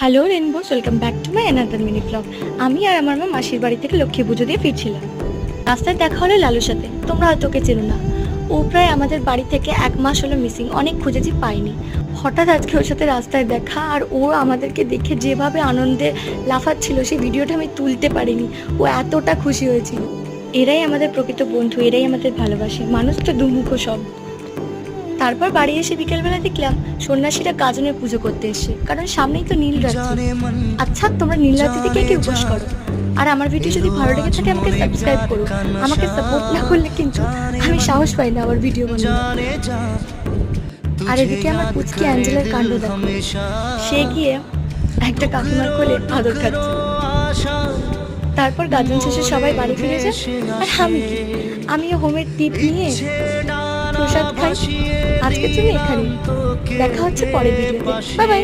Hello rainbows, welcome back to my another mini blog. আমি আর আমার মা মাসির বাড়ি থেকে লক্ষ্মী পুজো দিয়ে ফিরছিলাম। রাস্তায় দেখা হলো লালুর সাথে। তোমরা হয়তো ওকে চেনো না। ও প্রায় আমাদের বাড়ি থেকে 1 মাস হলো মিসিং। অনেক খুঁজেছি, পাইনি। হঠাৎ আজকে ওর সাথে রাস্তায় দেখা, আর ও আমাদেরকে দেখে যেভাবে আনন্দে লাফাচ্ছিল, সেই ভিডিওটা আমি তুলতে পারিনি। ও এতটা খুশি হয়েছিল। এরাই আমাদের প্রকৃত বন্ধু, এরাই আমাদের ভালোবাসে। মানুষ তো দুমুখো সব। তারপর বাড়ি এসে বিকেলবেলা দেখলাম সন্ন্যাসীরা গাজনের পুজো করতে এসে, কারণ সামনেই তো নীলরাত্রি। আচ্ছা, তোমরা নীলরাত্রিতে কে কে উপোস করো? আর আমার ভিডিও যদি ভালো লেগে থাকে আমাকে সাবস্ক্রাইব করো। আমাকে সাপোর্ট না করলে কিন্তু আমি সাহস পাই না আবার ভিডিও বানাতে। আর এদিকে আমার পুচকি অ্যাঞ্জেলার কাণ্ড দেখো। সে গিয়ে একটা কাকিমার কোলে আদর খাচ্ছে। তারপর গাজন শেষে সবাই বাড়ি ফিরে যায়। আর আমি কি, আমিও হোমের টিপ নিয়ে প্রসাদ খাই। আজকের জন্য এখানে দেখা হচ্ছে পরের ভিডিওতে। Bye bye.